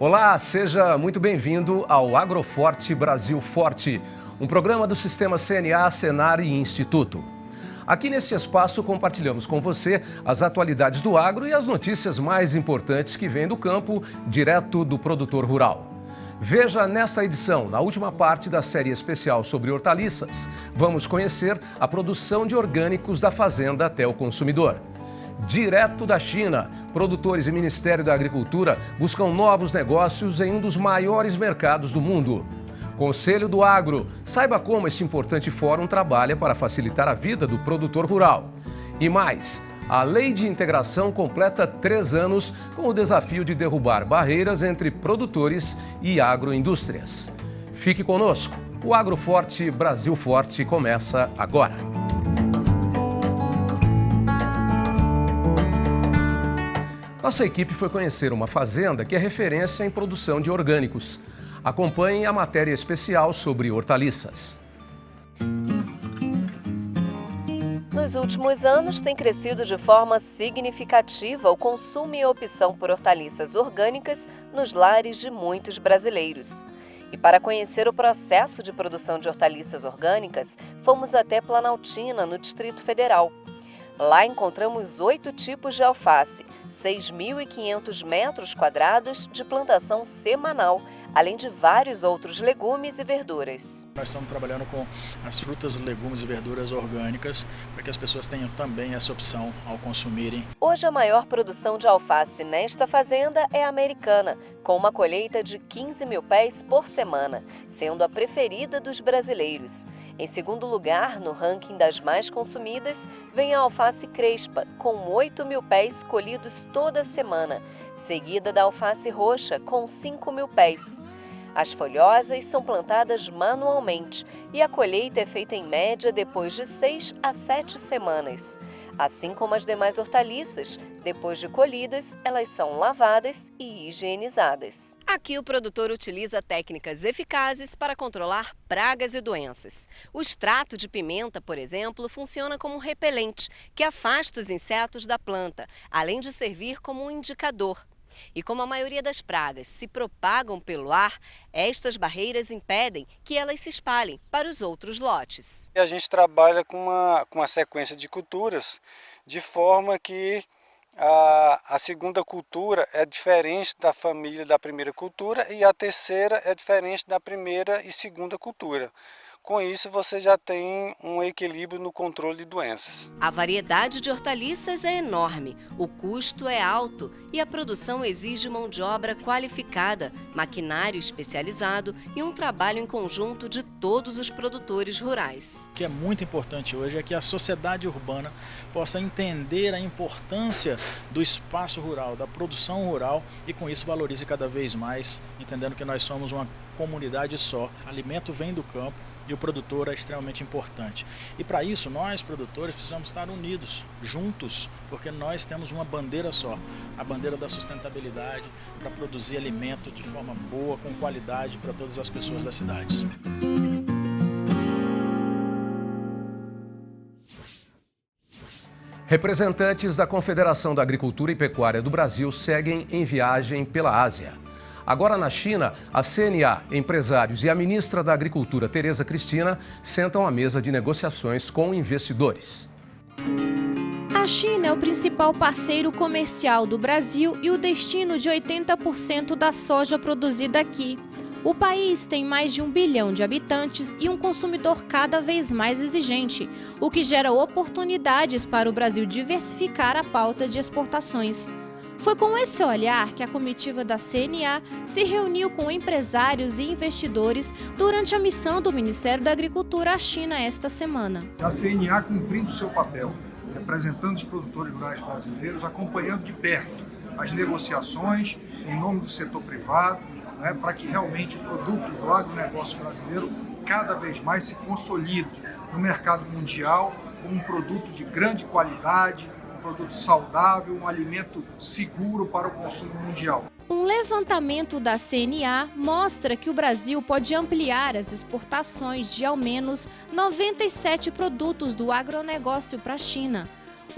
Olá, seja muito bem-vindo ao Agroforte Brasil Forte, um programa do Sistema CNA, Senar e Instituto. Aqui nesse espaço compartilhamos com você as atualidades do agro e as notícias mais importantes que vêm do campo, direto do produtor rural. Veja nesta edição, na última parte da série especial sobre hortaliças, vamos conhecer a produção de orgânicos da fazenda até o consumidor. Direto da China, produtores e Ministério da Agricultura buscam novos negócios em um dos maiores mercados do mundo. Conselho do Agro, saiba como este importante fórum trabalha para facilitar a vida do produtor rural. E mais, a Lei de Integração completa 3 anos com o desafio de derrubar barreiras entre produtores e agroindústrias. Fique conosco, o Agroforte Brasil Forte começa agora. Nossa equipe foi conhecer uma fazenda que é referência em produção de orgânicos. Acompanhe a matéria especial sobre hortaliças. Nos últimos anos, tem crescido de forma significativa o consumo e opção por hortaliças orgânicas nos lares de muitos brasileiros. E para conhecer o processo de produção de hortaliças orgânicas, fomos até Planaltina, no Distrito Federal. Lá encontramos 8 tipos de alface, 6.500 metros quadrados de plantação semanal, além de vários outros legumes e verduras. Nós estamos trabalhando com as frutas, legumes e verduras orgânicas para que as pessoas tenham também essa opção ao consumirem. Hoje a maior produção de alface nesta fazenda é a americana, com uma colheita de 15 mil pés por semana, sendo a preferida dos brasileiros. Em segundo lugar, no ranking das mais consumidas, vem a alface crespa, com 8 mil pés colhidos toda semana, seguida da alface roxa, com 5 mil pés. As folhosas são plantadas manualmente e a colheita é feita em média depois de 6 a 7 semanas. Assim como as demais hortaliças, depois de colhidas, elas são lavadas e higienizadas. Aqui o produtor utiliza técnicas eficazes para controlar pragas e doenças. O extrato de pimenta, por exemplo, funciona como um repelente que afasta os insetos da planta, além de servir como um indicador. E como a maioria das pragas se propagam pelo ar, estas barreiras impedem que elas se espalhem para os outros lotes. A gente trabalha com uma sequência de culturas, de forma que a segunda cultura é diferente da família da primeira cultura e a terceira é diferente da primeira e segunda cultura. Com isso, você já tem um equilíbrio no controle de doenças. A variedade de hortaliças é enorme, o custo é alto e a produção exige mão de obra qualificada, maquinário especializado e um trabalho em conjunto de todos os produtores rurais. O que é muito importante hoje é que a sociedade urbana possa entender a importância do espaço rural, da produção rural e com isso valorize cada vez mais, entendendo que nós somos uma comunidade só. O alimento vem do campo e o produtor é extremamente importante. E para isso, nós, produtores, precisamos estar unidos, juntos, porque nós temos uma bandeira só, a bandeira da sustentabilidade, para produzir alimento de forma boa, com qualidade para todas as pessoas das cidades. Representantes da Confederação da Agricultura e Pecuária do Brasil seguem em viagem pela Ásia. Agora na China, a CNA, empresários e a ministra da Agricultura, Tereza Cristina, sentam à mesa de negociações com investidores. A China é o principal parceiro comercial do Brasil e o destino de 80% da soja produzida aqui. O país tem mais de 1 bilhão de habitantes e um consumidor cada vez mais exigente, o que gera oportunidades para o Brasil diversificar a pauta de exportações. Foi com esse olhar que a comitiva da CNA se reuniu com empresários e investidores durante a missão do Ministério da Agricultura à China esta semana. A CNA cumprindo seu papel, representando os produtores rurais brasileiros, acompanhando de perto as negociações em nome do setor privado, para que realmente o produto do agronegócio brasileiro cada vez mais se consolide no mercado mundial como um produto de grande qualidade, um produto saudável, um alimento seguro para o consumo mundial. Um levantamento da CNA mostra que o Brasil pode ampliar as exportações de ao menos 97 produtos do agronegócio para a China.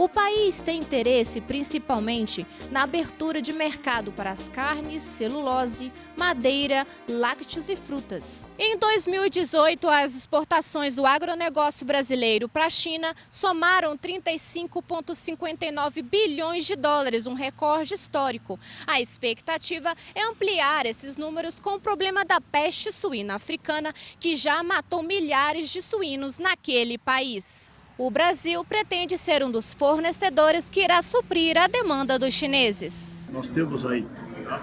O país tem interesse principalmente na abertura de mercado para as carnes, celulose, madeira, lácteos e frutas. Em 2018, as exportações do agronegócio brasileiro para a China somaram 35,59 bilhões de dólares, um recorde histórico. A expectativa é ampliar esses números com o problema da peste suína africana, que já matou milhares de suínos naquele país. O Brasil pretende ser um dos fornecedores que irá suprir a demanda dos chineses. Nós temos aí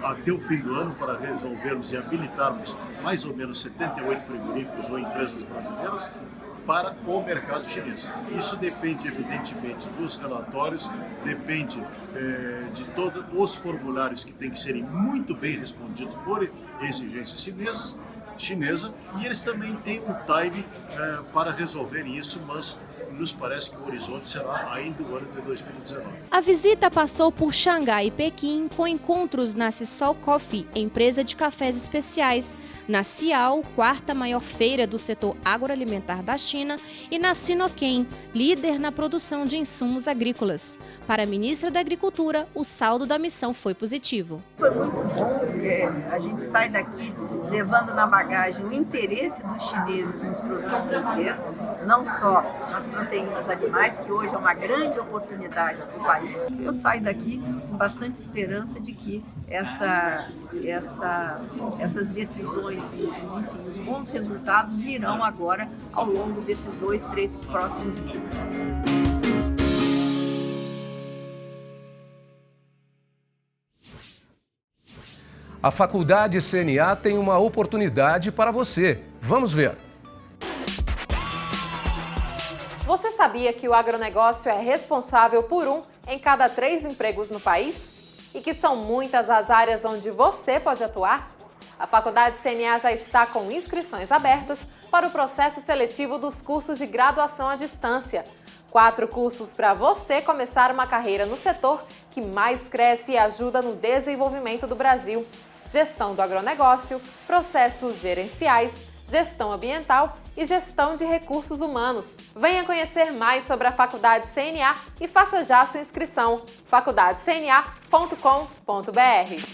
até o fim do ano para resolvermos e habilitarmos mais ou menos 78 frigoríficos ou empresas brasileiras para o mercado chinês. Isso depende, evidentemente, dos relatórios, depende de todos os formulários que têm que serem muito bem respondidos por exigências chinesa, e eles também têm um time para resolver isso, mas nos parece que o horizonte será ainda o ano de 2019. A visita passou por Xangai e Pequim, com encontros na Sisal Coffee, empresa de cafés especiais, na Cial, quarta maior feira do setor agroalimentar da China, e na Sinochem, líder na produção de insumos agrícolas. Para a ministra da Agricultura, o saldo da missão foi positivo. Foi muito bom, a gente sai daqui levando na bagagem o interesse dos chineses nos produtos brasileiros, não só nas proteínas animais, que hoje é uma grande oportunidade para o país. Eu saio daqui com bastante esperança de que essas decisões, enfim, os bons resultados virão agora ao longo desses 2, 3 próximos meses. A Faculdade CNA tem uma oportunidade para você. Vamos ver. Você sabia que o agronegócio é responsável por 1 em cada 3 empregos no país? E que são muitas as áreas onde você pode atuar? A Faculdade CNA já está com inscrições abertas para o processo seletivo dos cursos de graduação à distância. 4 cursos para você começar uma carreira no setor que mais cresce e ajuda no desenvolvimento do Brasil. Gestão do agronegócio, processos gerenciais, gestão ambiental e gestão de recursos humanos. Venha conhecer mais sobre a Faculdade CNA e faça já sua inscrição. faculdadecna.com.br.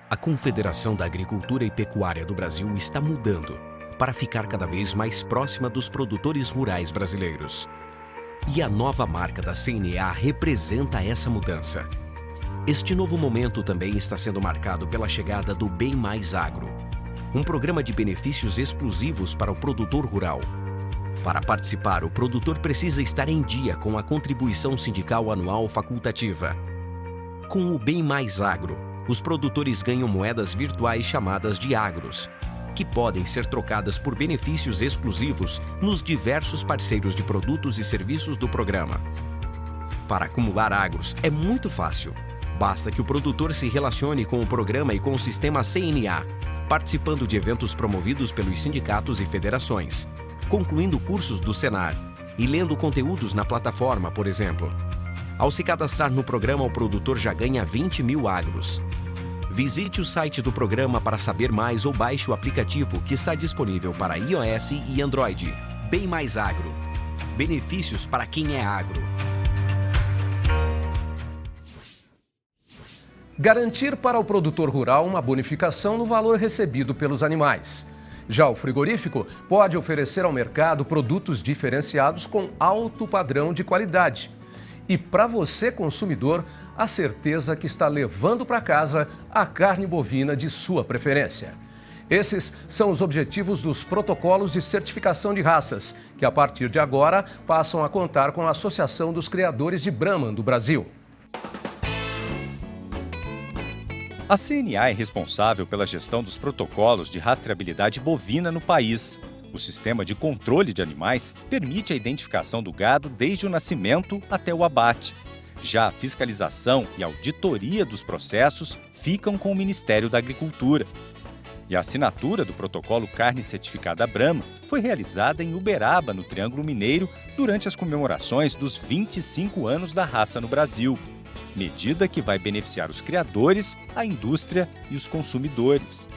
A Confederação da Agricultura e Pecuária do Brasil está mudando para ficar cada vez mais próxima dos produtores rurais brasileiros. E a nova marca da CNA representa essa mudança. Este novo momento também está sendo marcado pela chegada do Bem Mais Agro, um programa de benefícios exclusivos para o produtor rural. Para participar, o produtor precisa estar em dia com a contribuição sindical anual facultativa. Com o Bem Mais Agro, os produtores ganham moedas virtuais chamadas de agros, que podem ser trocadas por benefícios exclusivos nos diversos parceiros de produtos e serviços do programa. Para acumular agros é muito fácil. Basta que o produtor se relacione com o programa e com o sistema CNA, participando de eventos promovidos pelos sindicatos e federações, concluindo cursos do Senar e lendo conteúdos na plataforma, por exemplo. Ao se cadastrar no programa, o produtor já ganha 20 mil agros. Visite o site do programa para saber mais ou baixe o aplicativo que está disponível para iOS e Android. Bem Mais Agro. Benefícios para quem é agro. Garantir para o produtor rural uma bonificação no valor recebido pelos animais. Já o frigorífico pode oferecer ao mercado produtos diferenciados com alto padrão de qualidade. E para você, consumidor, a certeza que está levando para casa a carne bovina de sua preferência. Esses são os objetivos dos protocolos de certificação de raças, que a partir de agora passam a contar com a Associação dos Criadores de Brahman do Brasil. A CNA é responsável pela gestão dos protocolos de rastreabilidade bovina no país. O sistema de controle de animais permite a identificação do gado desde o nascimento até o abate. Já a fiscalização e auditoria dos processos ficam com o Ministério da Agricultura. E a assinatura do protocolo Carne Certificada Brahman foi realizada em Uberaba, no Triângulo Mineiro, durante as comemorações dos 25 anos da raça no Brasil. Medida que vai beneficiar os criadores, a indústria e os consumidores.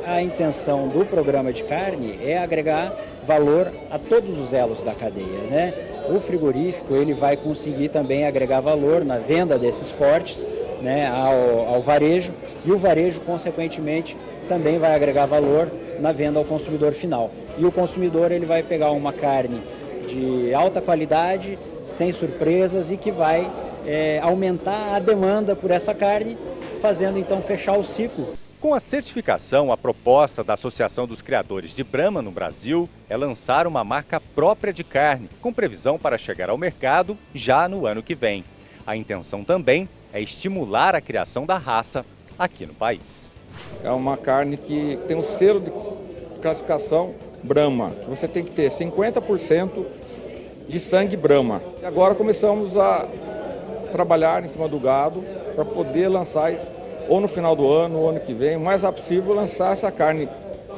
A intenção do programa de carne é agregar valor a todos os elos da cadeia, né? O frigorífico ele vai conseguir também agregar valor na venda desses cortes, né, ao varejo, e o varejo, consequentemente, também vai agregar valor na venda ao consumidor final. E o consumidor ele vai pegar uma carne de alta qualidade, sem surpresas, e que vai aumentar a demanda por essa carne, fazendo então fechar o ciclo. Com a certificação, a proposta da Associação dos Criadores de Brahma no Brasil é lançar uma marca própria de carne, com previsão para chegar ao mercado já no ano que vem. A intenção também é estimular a criação da raça aqui no país. É uma carne que tem um selo de classificação Brahma, que você tem que ter 50% de sangue Brahma. E agora começamos a trabalhar em cima do gado para poder lançar, ou no final do ano, ou ano que vem, o mais rápido possível, lançar essa carne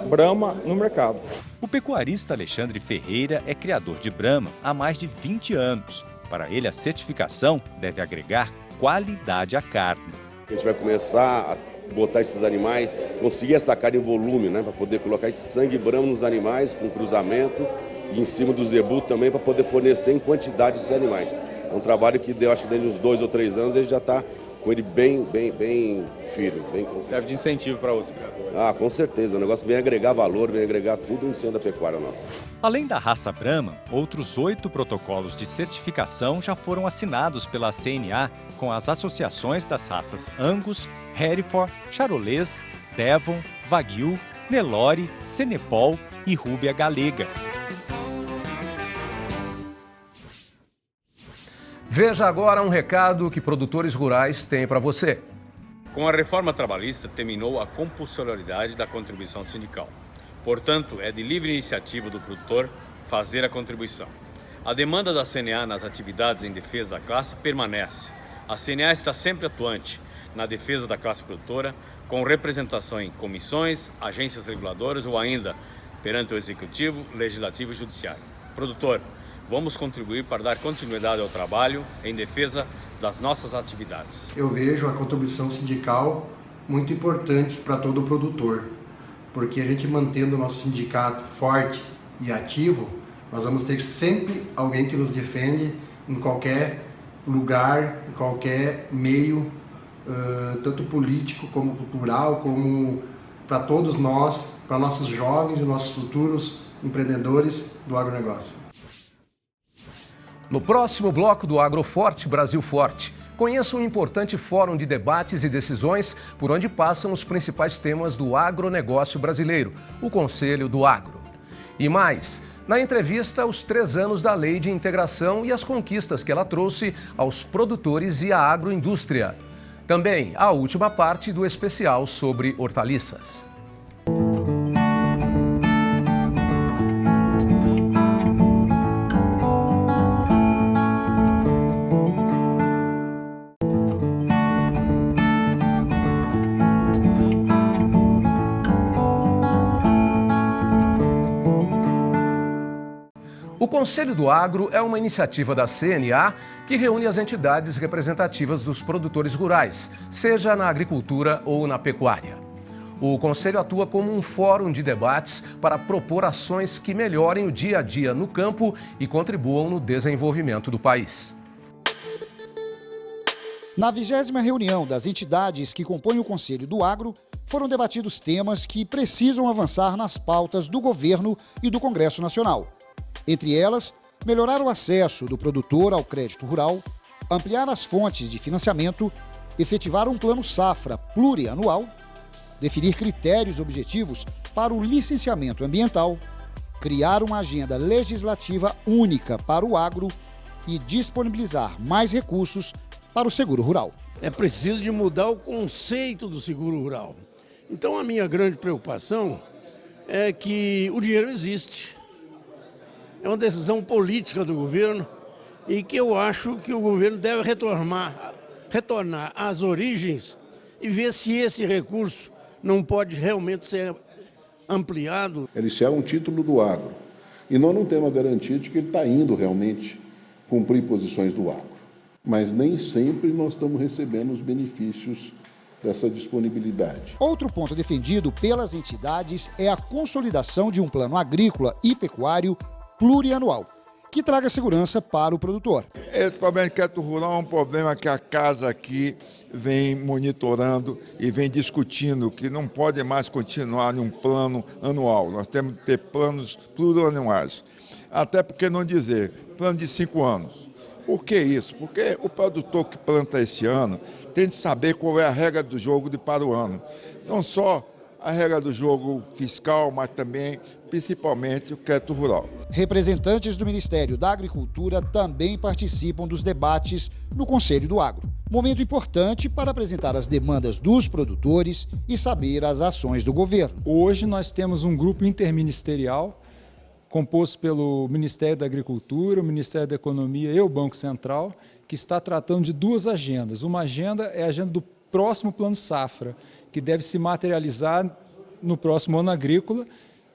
Brahma no mercado. O pecuarista Alexandre Ferreira é criador de Brahma há mais de 20 anos. Para ele, a certificação deve agregar qualidade à carne. A gente vai começar a botar esses animais, conseguir essa carne em volume, né, para poder colocar esse sangue Brahma nos animais, com cruzamento, e em cima do zebu também, para poder fornecer em quantidade esses animais. É um trabalho que deu, acho que dentro de uns 2 ou 3 anos, ele já está com ele bem firme. Serve de incentivo para outros criadores. Ah, com certeza. O negócio vem agregar valor, vem agregar tudo em cima da pecuária nossa. Além da raça Brahma, outros 8 protocolos de certificação já foram assinados pela CNA com as associações das raças Angus, Hereford, Charolais, Devon, Wagyu, Nelore, Senepol e Rúbia Galega. Veja agora um recado que produtores rurais têm para você. Com a reforma trabalhista, terminou a compulsoriedade da contribuição sindical. Portanto, é de livre iniciativa do produtor fazer a contribuição. A demanda da CNA nas atividades em defesa da classe permanece. A CNA está sempre atuante na defesa da classe produtora, com representação em comissões, agências reguladoras ou ainda perante o Executivo, Legislativo e Judiciário. Produtor, vamos contribuir para dar continuidade ao trabalho em defesa das nossas atividades. Eu vejo a contribuição sindical muito importante para todo produtor, porque a gente mantendo o nosso sindicato forte e ativo, nós vamos ter sempre alguém que nos defende em qualquer lugar, em qualquer meio, tanto político como cultural, como para todos nós, para nossos jovens e nossos futuros empreendedores do agronegócio. No próximo bloco do Agroforte Brasil Forte, conheça um importante fórum de debates e decisões por onde passam os principais temas do agronegócio brasileiro, o Conselho do Agro. E mais, na entrevista, os 3 anos da Lei de Integração e as conquistas que ela trouxe aos produtores e à agroindústria. Também a última parte do especial sobre hortaliças. O Conselho do Agro é uma iniciativa da CNA que reúne as entidades representativas dos produtores rurais, seja na agricultura ou na pecuária. O Conselho atua como um fórum de debates para propor ações que melhorem o dia a dia no campo e contribuam no desenvolvimento do país. Na 20ª reunião das entidades que compõem o Conselho do Agro, foram debatidos temas que precisam avançar nas pautas do governo e do Congresso Nacional. Entre elas, melhorar o acesso do produtor ao crédito rural, ampliar as fontes de financiamento, efetivar um plano safra plurianual, definir critérios objetivos para o licenciamento ambiental, criar uma agenda legislativa única para o agro e disponibilizar mais recursos para o seguro rural. É preciso de mudar o conceito do seguro rural. Então a minha grande preocupação é que o dinheiro existe. É uma decisão política do governo e que eu acho que o governo deve retornar às origens e ver se esse recurso não pode realmente ser ampliado. Ele é um título do agro e nós não temos a garantia de que ele está indo realmente cumprir posições do agro. Mas nem sempre nós estamos recebendo os benefícios essa disponibilidade. Outro ponto defendido pelas entidades é a consolidação de um plano agrícola e pecuário plurianual, que traga segurança para o produtor. Esse problema de crédito rural é um problema que a casa aqui vem monitorando e vem discutindo, que não pode mais continuar em um plano anual. Nós temos que ter planos plurianuais. Até porque não dizer plano de 5 anos. Por que isso? Porque o produtor que planta esse ano tem de saber qual é a regra do jogo para o ano. Não só a regra do jogo fiscal, mas também, principalmente, o crédito rural. Representantes do Ministério da Agricultura também participam dos debates no Conselho do Agro. Momento importante para apresentar as demandas dos produtores e saber as ações do governo. Hoje nós temos um grupo interministerial composto pelo Ministério da Agricultura, o Ministério da Economia e o Banco Central, que está tratando de 2 agendas. Uma agenda é a agenda do próximo Plano Safra, que deve se materializar no próximo ano agrícola,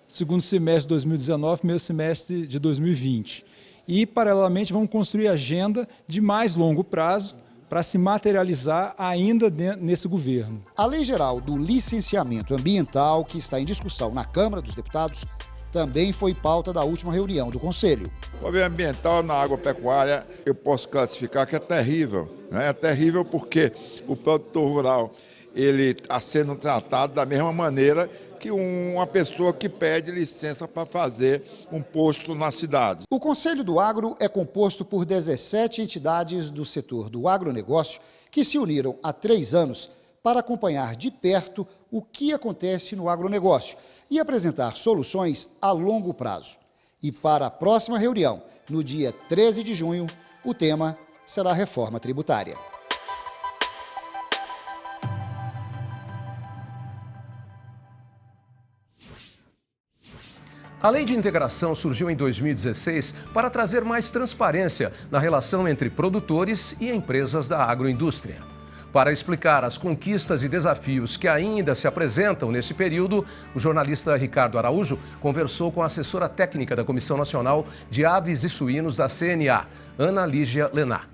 segundo semestre de 2019, primeiro semestre de 2020. E, paralelamente, vamos construir agenda de mais longo prazo para se materializar ainda nesse governo. A Lei Geral do Licenciamento Ambiental, que está em discussão na Câmara dos Deputados, também foi pauta da última reunião do Conselho. O problema ambiental na agropecuária eu posso classificar que é terrível. É terrível porque o produtor rural ele está sendo tratado da mesma maneira que uma pessoa que pede licença para fazer um posto na cidade. O Conselho do Agro é composto por 17 entidades do setor do agronegócio que se uniram há 3 anos para acompanhar de perto o que acontece no agronegócio e apresentar soluções a longo prazo. E para a próxima reunião, no dia 13 de junho, o tema será a reforma tributária. A Lei de Integração surgiu em 2016 para trazer mais transparência na relação entre produtores e empresas da agroindústria. Para explicar as conquistas e desafios que ainda se apresentam nesse período, o jornalista Ricardo Araújo conversou com a assessora técnica da Comissão Nacional de Aves e Suínos da CNA, Ana Lígia Lenar.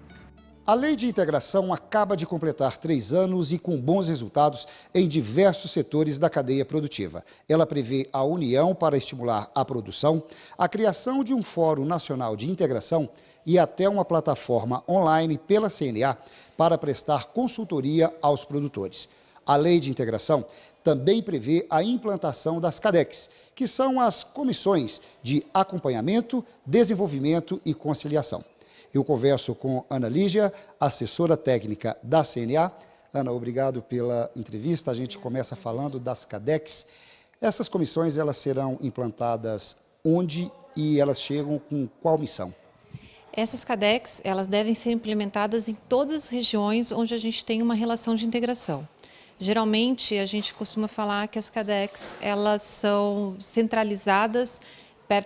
A Lei de Integração acaba de completar 3 anos e com bons resultados em diversos setores da cadeia produtiva. Ela prevê a união para estimular a produção, a criação de um Fórum Nacional de Integração e até uma plataforma online pela CNA para prestar consultoria aos produtores. A Lei de Integração também prevê a implantação das CADECs, que são as comissões de acompanhamento, desenvolvimento e conciliação. Eu converso com Ana Lígia, assessora técnica da CNA. Ana, obrigado pela entrevista. A gente começa falando das CADECs. Essas comissões elas serão implantadas onde e elas chegam com qual missão? Essas CADECs elas devem ser implementadas em todas as regiões onde a gente tem uma relação de integração. Geralmente, a gente costuma falar que as CADECs elas são centralizadas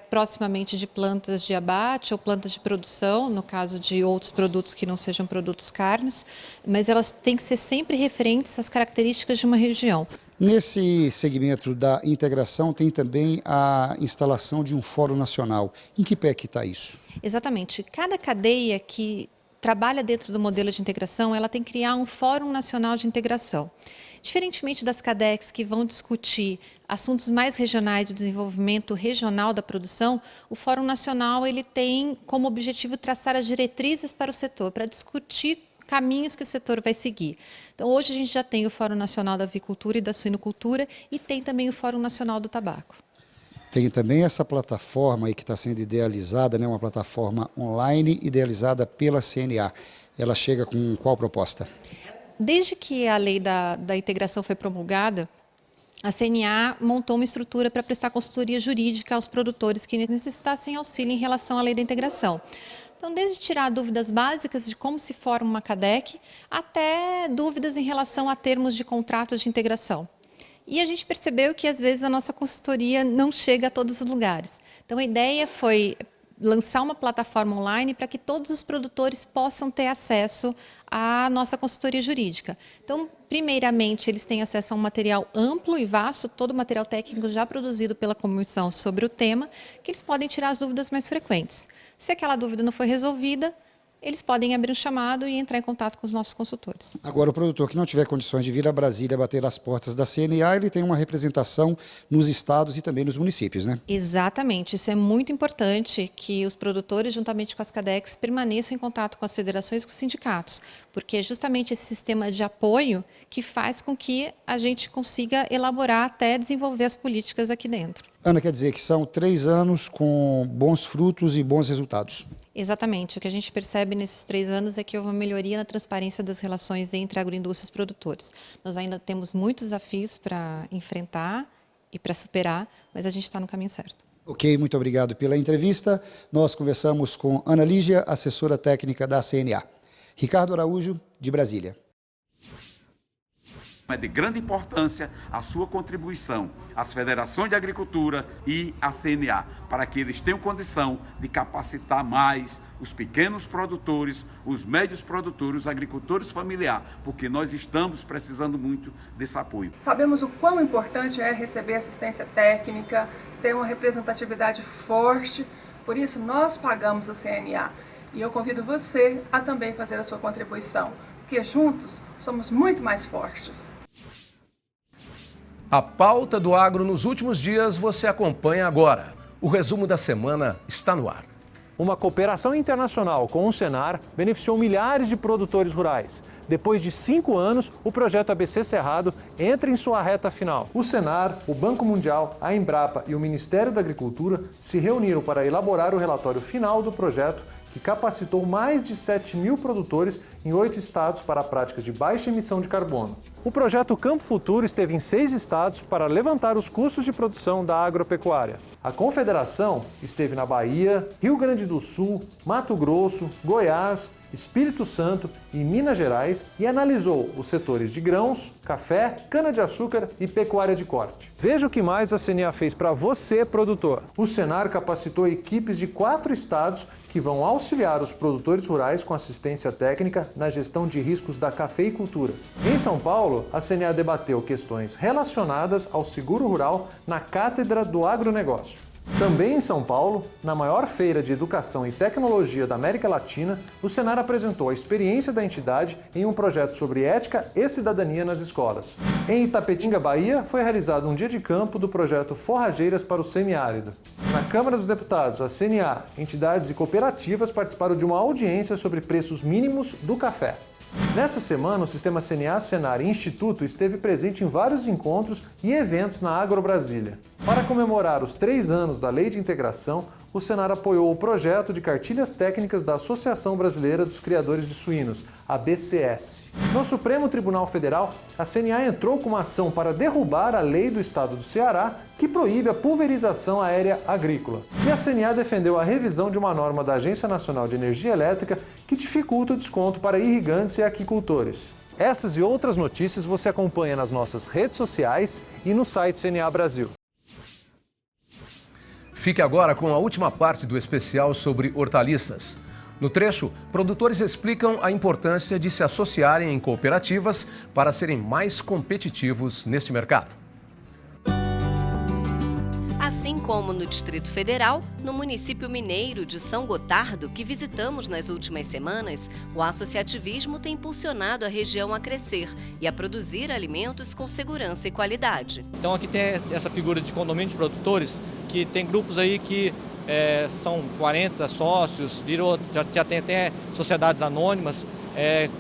proximamente de plantas de abate ou plantas de produção, no caso de outros produtos que não sejam produtos carnes, mas elas têm que ser sempre referentes às características de uma região. Nesse segmento da integração tem também a instalação de um fórum nacional. Em que pé que está isso? Exatamente. Cada cadeia que trabalha dentro do modelo de integração, ela tem que criar um fórum nacional de integração. Diferentemente das CADECs que vão discutir assuntos mais regionais de desenvolvimento regional da produção, o Fórum Nacional ele tem como objetivo traçar as diretrizes para o setor, para discutir caminhos que o setor vai seguir. Então, hoje a gente já tem o Fórum Nacional da Avicultura e da Suinocultura e tem também o Fórum Nacional do Tabaco. Tem também essa plataforma aí que está sendo idealizada, né, uma plataforma online idealizada pela CNA. Ela chega com qual proposta? Desde que a lei da integração foi promulgada, a CNA montou uma estrutura para prestar consultoria jurídica aos produtores que necessitassem auxílio em relação à lei da integração. Então, desde tirar dúvidas básicas de como se forma uma CADEC, até dúvidas em relação a termos de contratos de integração. E a gente percebeu que, às vezes, a nossa consultoria não chega a todos os lugares. Então, a ideia foi lançar uma plataforma online para que todos os produtores possam ter acesso à nossa consultoria jurídica. Então, primeiramente, eles têm acesso a um material amplo e vasto, todo o material técnico já produzido pela comissão sobre o tema, que eles podem tirar as dúvidas mais frequentes. Se aquela dúvida não foi resolvida, eles podem abrir um chamado e entrar em contato com os nossos consultores. Agora, o produtor que não tiver condições de vir a Brasília bater as portas da CNA, ele tem uma representação nos estados e também nos municípios, né? Exatamente, isso é muito importante que os produtores, juntamente com as CADECs, permaneçam em contato com as federações e com os sindicatos, porque é justamente esse sistema de apoio que faz com que a gente consiga elaborar até desenvolver as políticas aqui dentro. Ana, quer dizer que são 3 anos com bons frutos e bons resultados. Exatamente. O que a gente percebe nesses 3 anos é que houve uma melhoria na transparência das relações entre agroindústria e os produtores. Nós ainda temos muitos desafios para enfrentar e para superar, mas a gente está no caminho certo. Ok, muito obrigado pela entrevista. Nós conversamos com Ana Lígia, assessora técnica da CNA. Ricardo Araújo, de Brasília. É de grande importância a sua contribuição às federações de agricultura e à CNA, para que eles tenham condição de capacitar mais os pequenos produtores, os médios produtores, os agricultores familiares, porque nós estamos precisando muito desse apoio. Sabemos o quão importante é receber assistência técnica, ter uma representatividade forte, por isso nós pagamos a CNA. E eu convido você a também fazer a sua contribuição, porque juntos somos muito mais fortes. A pauta do agro nos últimos dias você acompanha agora. O resumo da semana está no ar. Uma cooperação internacional com o Senar beneficiou milhares de produtores rurais. Depois de 5 anos, o projeto ABC Cerrado entra em sua reta final. O Senar, o Banco Mundial, a Embrapa e o Ministério da Agricultura se reuniram para elaborar o relatório final do projeto, que capacitou mais de 7.000 produtores em 8 estados para práticas de baixa emissão de carbono. O projeto Campo Futuro esteve em 6 estados para levantar os custos de produção da agropecuária. A Confederação esteve na Bahia, Rio Grande do Sul, Mato Grosso, Goiás, Espírito Santo e Minas Gerais e analisou os setores de grãos, café, cana-de-açúcar e pecuária de corte. Veja o que mais a CNA fez para você, produtor. O Senar capacitou equipes de 4 estados que vão auxiliar os produtores rurais com assistência técnica na gestão de riscos da cafeicultura. Em São Paulo, a CNA debateu questões relacionadas ao seguro rural na Cátedra do Agronegócio. Também em São Paulo, na maior feira de educação e tecnologia da América Latina, o Senar apresentou a experiência da entidade em um projeto sobre ética e cidadania nas escolas. Em Itapetinga, Bahia, foi realizado um dia de campo do projeto Forrageiras para o Semiárido. Na Câmara dos Deputados, a CNA, entidades e cooperativas participaram de uma audiência sobre preços mínimos do café. Nessa semana, o Sistema CNA, Senar e Instituto esteve presente em vários encontros e eventos na AgroBrasília. Para comemorar os 3 anos da Lei de Integração, o Senar apoiou o projeto de cartilhas técnicas da Associação Brasileira dos Criadores de Suínos, a BCS. No Supremo Tribunal Federal, a CNA entrou com uma ação para derrubar a lei do estado do Ceará que proíbe a pulverização aérea agrícola. E a CNA defendeu a revisão de uma norma da Agência Nacional de Energia Elétrica que dificulta o desconto para irrigantes e aquicultores. Essas e outras notícias você acompanha nas nossas redes sociais e no site CNA Brasil. Fique agora com a última parte do especial sobre hortaliças. No trecho, produtores explicam a importância de se associarem em cooperativas para serem mais competitivos neste mercado. Assim como no Distrito Federal, no município mineiro de São Gotardo, que visitamos nas últimas semanas, o associativismo tem impulsionado a região a crescer e a produzir alimentos com segurança e qualidade. Então aqui tem essa figura de condomínio de produtores, que tem grupos aí que são 40 sócios, já tem até sociedades anônimas,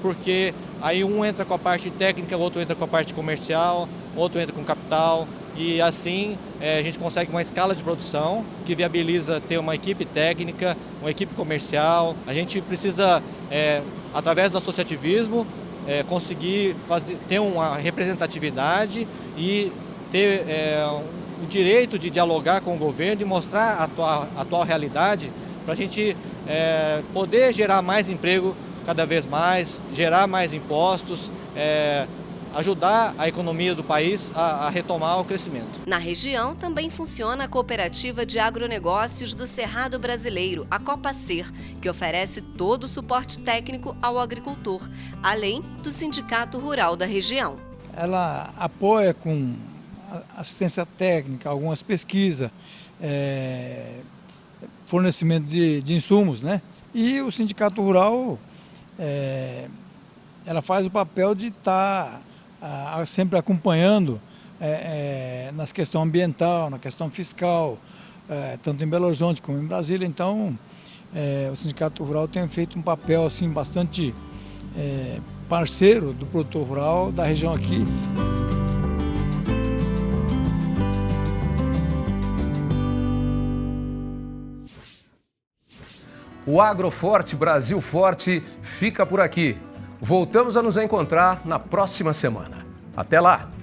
porque aí um entra com a parte técnica, o outro entra com a parte comercial, outro entra com capital. E assim a gente consegue uma escala de produção que viabiliza ter uma equipe técnica, uma equipe comercial. A gente precisa, através do associativismo, conseguir ter uma representatividade e ter o direito de dialogar com o governo e mostrar a atual realidade para a gente poder gerar mais emprego cada vez mais, gerar mais impostos, ajudar a economia do país a retomar o crescimento. Na região também funciona a Cooperativa de Agronegócios do Cerrado Brasileiro, a Copacer, que oferece todo o suporte técnico ao agricultor, além do Sindicato Rural da região. Ela apoia com assistência técnica, algumas pesquisas, fornecimento de insumos, né? E o Sindicato Rural, ela faz o papel de estar sempre acompanhando nas questões ambiental, na questão fiscal, tanto em Belo Horizonte como em Brasília. Então, o Sindicato Rural tem feito um papel assim, bastante parceiro do produtor rural da região aqui. O Agroforte Brasil Forte fica por aqui. Voltamos a nos encontrar na próxima semana. Até lá!